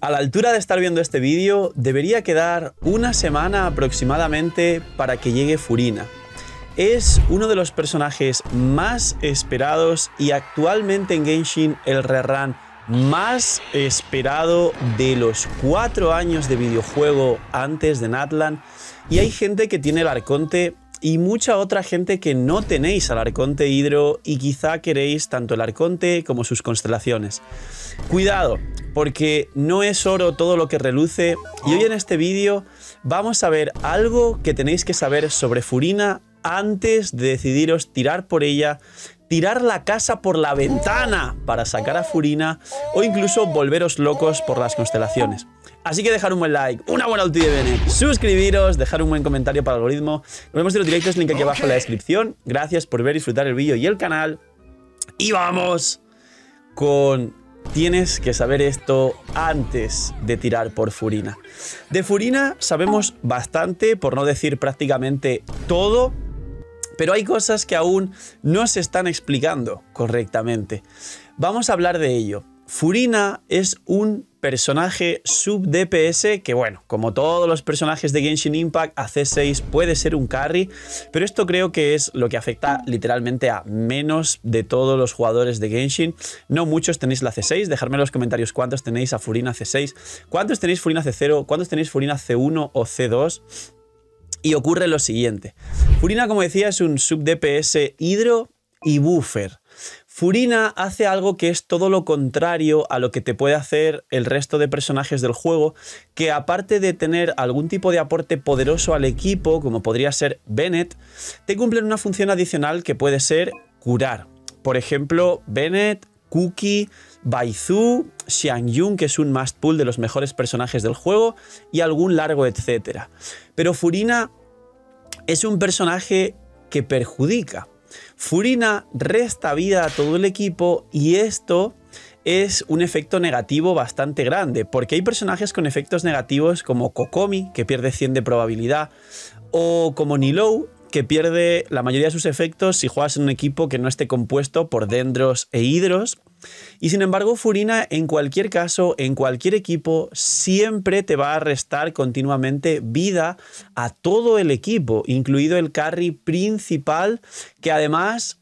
A la altura de estar viendo este vídeo, debería quedar una semana aproximadamente para que llegue Furina. Es uno de los personajes más esperados y actualmente en Genshin el rerun más esperado de los 4 años de videojuego antes de Natlan. Y hay gente que tiene el Arconte y mucha otra gente que no tenéis al Arconte Hidro y quizá queréis tanto el Arconte como sus constelaciones. Cuidado, porque no es oro todo lo que reluce y hoy en este vídeo vamos a ver algo que tenéis que saber sobre Furina antes de decidiros tirar por ella, tirar la casa por la ventana para sacar a Furina o incluso volveros locos por las constelaciones. Así que dejar un buen like, una buena ulti de Bennett, suscribiros, dejar un buen comentario para el algoritmo. Nos vemos en los directos, link aquí abajo en la descripción. Gracias por ver y disfrutar el vídeo y el canal. Y vamos con... Tienes que saber esto antes de tirar por Furina. De Furina sabemos bastante, por no decir prácticamente todo, pero hay cosas que aún no se están explicando correctamente. Vamos a hablar de ello. Furina es un personaje sub-DPS que, bueno, como todos los personajes de Genshin Impact, a C6 puede ser un carry, pero esto creo que es lo que afecta literalmente a menos de todos los jugadores de Genshin. No muchos tenéis la C6, dejadme en los comentarios cuántos tenéis a Furina C6, cuántos tenéis Furina C0, cuántos tenéis Furina C1 o C2. Y ocurre lo siguiente. Furina, como decía, es un sub-DPS hidro y buffer. Furina hace algo que es todo lo contrario a lo que te puede hacer el resto de personajes del juego, que aparte de tener algún tipo de aporte poderoso al equipo, como podría ser Bennett, te cumplen una función adicional que puede ser curar. Por ejemplo, Bennett, Cookie, Baizu, Xiangyun, que es un must pull de los mejores personajes del juego, y algún largo etcétera. Pero Furina es un personaje que perjudica. Furina resta vida a todo el equipo y esto es un efecto negativo bastante grande, porque hay personajes con efectos negativos como Kokomi, que pierde 100 de probabilidad, o como Nilou, que pierde la mayoría de sus efectos si juegas en un equipo que no esté compuesto por dendros e hidros. Y sin embargo, Furina, en cualquier caso, en cualquier equipo, siempre te va a restar continuamente vida a todo el equipo, incluido el carry principal, que además...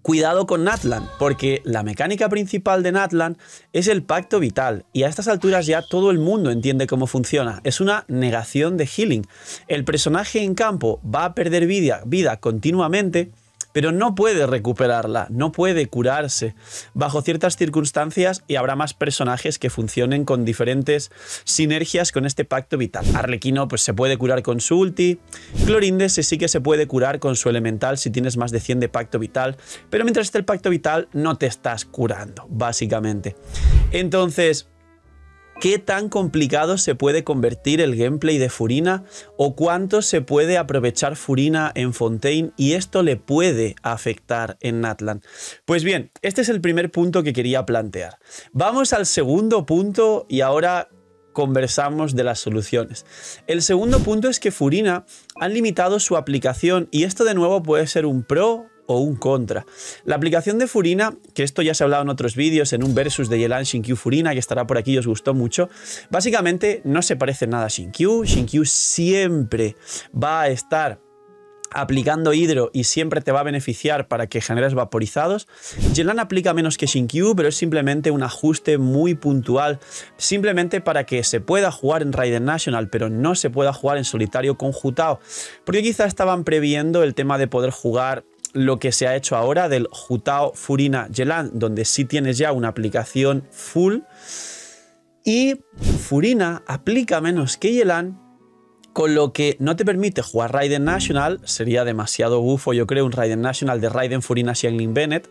Cuidado con Natlan, porque la mecánica principal de Natlan es el pacto vital y a estas alturas ya todo el mundo entiende cómo funciona. Es una negación de healing. El personaje en campo va a perder vida continuamente, pero no puede recuperarla, no puede curarse bajo ciertas circunstancias y habrá más personajes que funcionen con diferentes sinergias con este pacto vital. Arlequino pues se puede curar con su ulti, Clorinda sí que se puede curar con su elemental si tienes más de 100 de pacto vital, pero mientras esté el pacto vital no te estás curando, básicamente. Entonces... ¿qué tan complicado se puede convertir el gameplay de Furina o cuánto se puede aprovechar Furina en Fontaine y esto le puede afectar en Natlan? Pues bien, este es el primer punto que quería plantear. Vamos al segundo punto y ahora conversamos de las soluciones. El segundo punto es que Furina han limitado su aplicación y esto de nuevo puede ser un pro o un contra. La aplicación de Furina, que esto ya se ha hablado en otros vídeos, en un versus de Yelan Xingqiu Furina, que estará por aquí y os gustó mucho, básicamente no se parece nada a Xingqiu. Xingqiu siempre va a estar aplicando hidro y siempre te va a beneficiar para que generes vaporizados. Yelan aplica menos que Xingqiu, pero es simplemente un ajuste muy puntual, simplemente para que se pueda jugar en Raiden National, pero no se pueda jugar en solitario con Hu-Tao, porque quizá estaban previendo el tema de poder jugar lo que se ha hecho ahora del Hu-Tao Furina Yelan, donde sí tienes ya una aplicación full y Furina aplica menos que Yelan, con lo que no te permite jugar Raiden National. Sería demasiado bufo, yo creo, un Raiden National de Raiden, Furina, Xiangling, Bennett,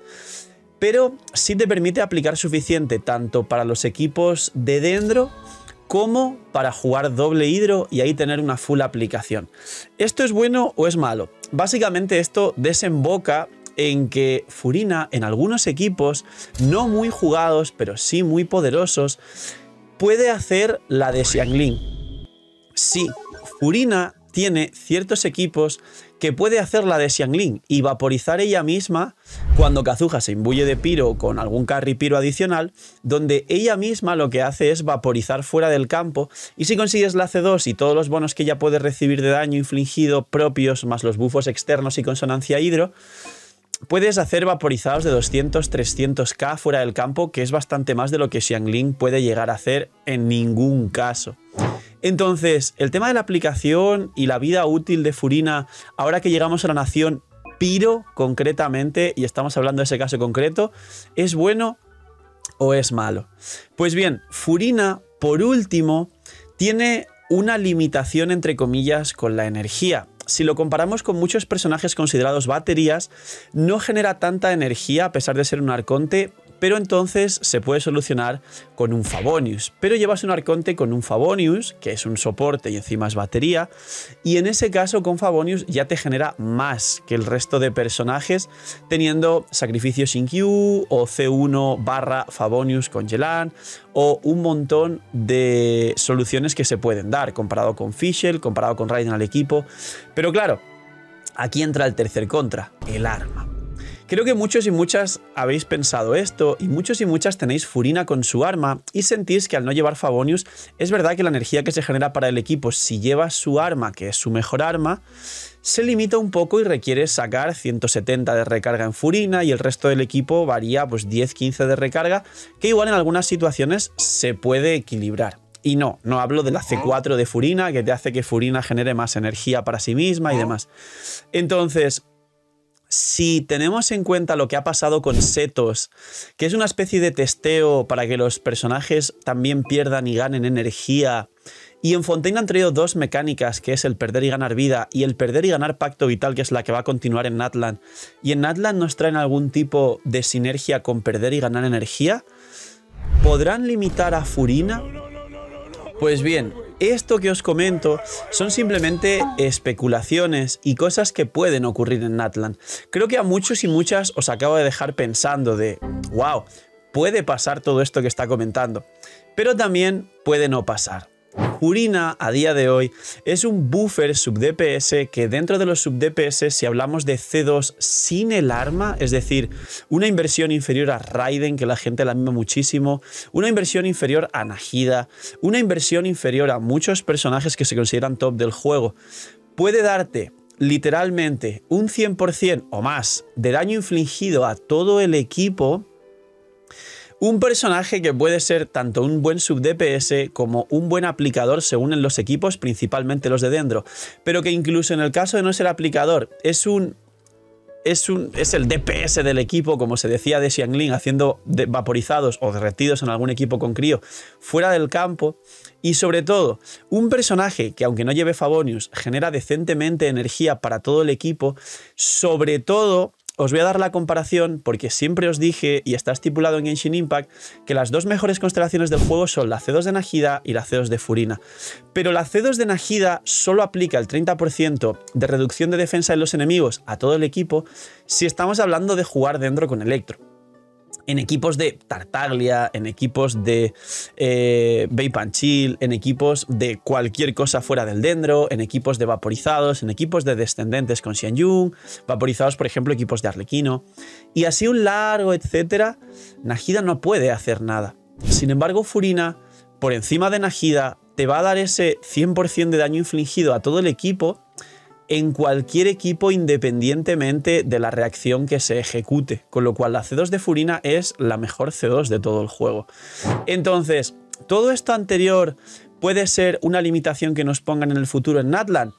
pero sí te permite aplicar suficiente tanto para los equipos de dendro como para jugar doble hidro y ahí tener una full aplicación. ¿Esto es bueno o es malo? Básicamente esto desemboca en que Furina en algunos equipos, no muy jugados, pero sí muy poderosos, puede hacer la de Xiangling. Sí, Furina tiene ciertos equipos que puede hacer la de Xiangling y vaporizar ella misma cuando Kazuha se imbuye de Pyro con algún carry Pyro adicional, donde ella misma lo que hace es vaporizar fuera del campo, y si consigues la C2 y todos los bonos que ella puede recibir de daño infligido propios, más los buffos externos y consonancia hidro, puedes hacer vaporizados de 200-300k fuera del campo, que es bastante más de lo que Xiangling puede llegar a hacer en ningún caso. Entonces, el tema de la aplicación y la vida útil de Furina, ahora que llegamos a la nación Pyro concretamente, y estamos hablando de ese caso concreto, ¿es bueno o es malo? Pues bien, Furina, por último, tiene una limitación entre comillas con la energía. Si lo comparamos con muchos personajes considerados baterías, no genera tanta energía a pesar de ser un arconte, pero entonces se puede solucionar con un Favonius. Pero llevas un arconte con un Favonius, que es un soporte y encima es batería, y en ese caso con Favonius ya te genera más que el resto de personajes, teniendo sacrificio sin Q o C1 barra Favonius con Yelan, o un montón de soluciones que se pueden dar, comparado con Fischl, comparado con Raiden al equipo. Pero claro, aquí entra el tercer contra, el arma. Creo que muchos y muchas habéis pensado esto, y muchos y muchas tenéis Furina con su arma y sentís que al no llevar Favonius, es verdad que la energía que se genera para el equipo si llevas su arma, que es su mejor arma, se limita un poco y requiere sacar 170 de recarga en Furina, y el resto del equipo varía pues 10-15 de recarga, que igual en algunas situaciones se puede equilibrar. Y no hablo de la C4 de Furina, que te hace que Furina genere más energía para sí misma y demás. Entonces, si tenemos en cuenta lo que ha pasado con Setos, que es una especie de testeo para que los personajes también pierdan y ganen energía, y en Fontaine han traído dos mecánicas, que es el perder y ganar vida y el perder y ganar pacto vital, que es la que va a continuar en Natlan, y en Natlan nos traen algún tipo de sinergia con perder y ganar energía, ¿podrán limitar a Furina? Pues bien, esto que os comento son simplemente especulaciones y cosas que pueden ocurrir en Natlan. Creo que a muchos y muchas os acabo de dejar pensando de wow, puede pasar todo esto que está comentando, pero también puede no pasar. Furina a día de hoy es un buffer sub-DPS que dentro de los sub-DPS, si hablamos de C2 sin el arma, es decir, una inversión inferior a Raiden, que la gente la mima muchísimo, una inversión inferior a Nahida, una inversión inferior a muchos personajes que se consideran top del juego, puede darte literalmente un 100% o más de daño infligido a todo el equipo. Un personaje que puede ser tanto un buen sub-DPS como un buen aplicador según en los equipos, principalmente los de Dendro, pero que incluso en el caso de no ser aplicador es el DPS del equipo, como se decía de Xiangling, haciendo vaporizados o derretidos en algún equipo con crío fuera del campo. Y sobre todo, un personaje que aunque no lleve Favonius genera decentemente energía para todo el equipo. Sobre todo, os voy a dar la comparación porque siempre os dije, y está estipulado en Genshin Impact, que las dos mejores constelaciones del juego son la C2 de Nahida y la C2 de Furina. Pero la C2 de Nahida solo aplica el 30% de reducción de defensa de los enemigos a todo el equipo si estamos hablando de jugar Dendro con Electro. En equipos de Tartaglia, en equipos de Vape and Chill, en equipos de cualquier cosa fuera del Dendro, en equipos de vaporizados, en equipos de descendentes con Xianyun, vaporizados, por ejemplo, equipos de Arlequino, y así un largo etcétera. Nahida no puede hacer nada. Sin embargo, Furina, por encima de Nahida, te va a dar ese 100% de daño infligido a todo el equipo, en cualquier equipo independientemente de la reacción que se ejecute, con lo cual la C2 de Furina es la mejor C2 de todo el juego. Entonces, ¿todo esto anterior puede ser una limitación que nos pongan en el futuro en Natlan?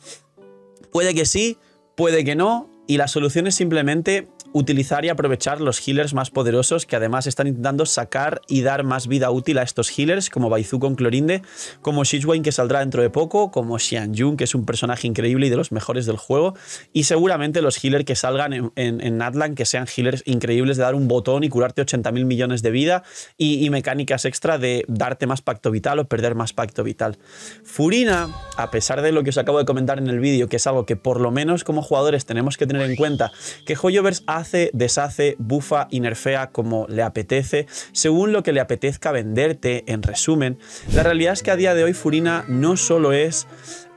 Puede que sí, puede que no, y la solución es simplemente utilizar y aprovechar los healers más poderosos, que además están intentando sacar y dar más vida útil a estos healers, como Baizu con Clorinde, como Sichuan, que saldrá dentro de poco, como Xianyun, que es un personaje increíble y de los mejores del juego, y seguramente los healers que salgan en Natlan, que sean healers increíbles de dar un botón y curarte 80.000 millones de vida, y mecánicas extra de darte más pacto vital o perder más pacto vital. Furina, a pesar de lo que os acabo de comentar en el vídeo, que es algo que por lo menos como jugadores tenemos que tener en cuenta, que Hoyoverse hace, deshace, bufa y nerfea como le apetece, según lo que le apetezca venderte. En resumen, la realidad es que a día de hoy Furina no solo es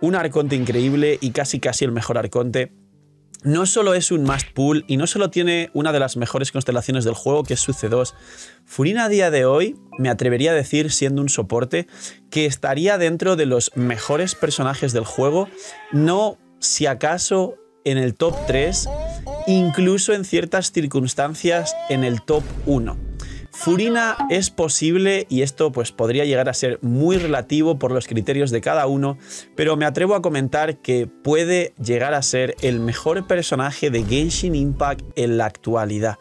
un arconte increíble y casi el mejor arconte, no solo es un must pull y no solo tiene una de las mejores constelaciones del juego, que es su C2. Furina a día de hoy, me atrevería a decir, siendo un soporte, que estaría dentro de los mejores personajes del juego, no si acaso en el top 3, incluso en ciertas circunstancias en el top 1. Furina es posible, y esto pues podría llegar a ser muy relativo por los criterios de cada uno, pero me atrevo a comentar que puede llegar a ser el mejor personaje de Genshin Impact en la actualidad.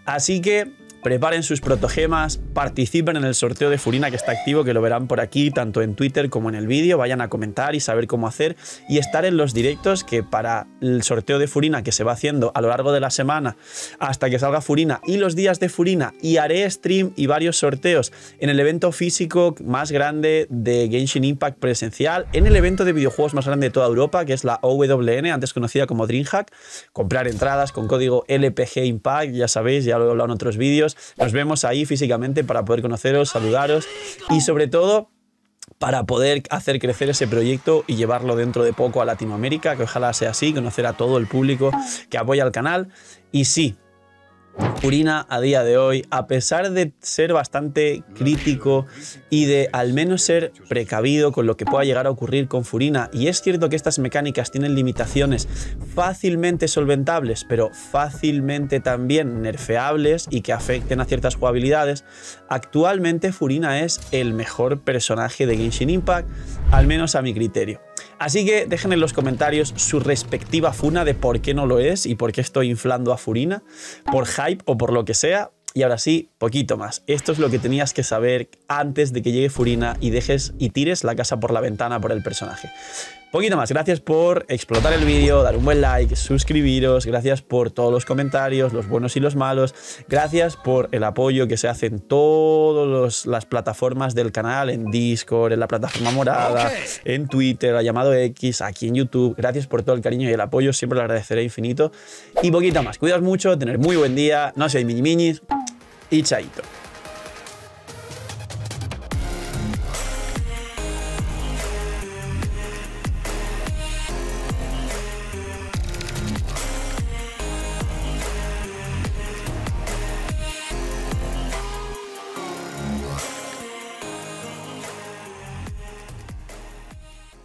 Así que preparen sus protogemas, participen en el sorteo de Furina que está activo, que lo verán por aquí, tanto en Twitter como en el vídeo. Vayan a comentar y saber cómo hacer y estar en los directos, que para el sorteo de Furina que se va haciendo a lo largo de la semana hasta que salga Furina y los días de Furina, y haré stream y varios sorteos en el evento físico más grande de Genshin Impact presencial, en el evento de videojuegos más grande de toda Europa, que es la OWN, antes conocida como DreamHack. Comprar entradas con código LPG Impact, ya sabéis, ya lo he hablado en otros vídeos. Nos vemos ahí físicamente para poder conoceros, saludaros y sobre todo para poder hacer crecer ese proyecto y llevarlo dentro de poco a Latinoamérica, que ojalá sea así, conocer a todo el público que apoya el canal. Y sí, Furina a día de hoy, a pesar de ser bastante crítico y de al menos ser precavido con lo que pueda llegar a ocurrir con Furina, y es cierto que estas mecánicas tienen limitaciones fácilmente solventables, pero fácilmente también nerfeables y que afecten a ciertas jugabilidades, actualmente Furina es el mejor personaje de Genshin Impact, al menos a mi criterio. Así que dejen en los comentarios su respectiva funa de por qué no lo es y por qué estoy inflando a Furina, por hype o por lo que sea. Y ahora sí, poquito más. Esto es lo que tenías que saber antes de que llegue Furina y dejes y tires la casa por la ventana por el personaje. Poquito más. Gracias por explotar el vídeo, dar un buen like, suscribiros. Gracias por todos los comentarios, los buenos y los malos. Gracias por el apoyo que se hace en todas las plataformas del canal, en Discord, en la plataforma morada, en Twitter, a llamado X, aquí en YouTube. Gracias por todo el cariño y el apoyo. Siempre lo agradeceré infinito. Y poquito más. Cuidaos mucho, tener muy buen día. No seáis miñis y chaito.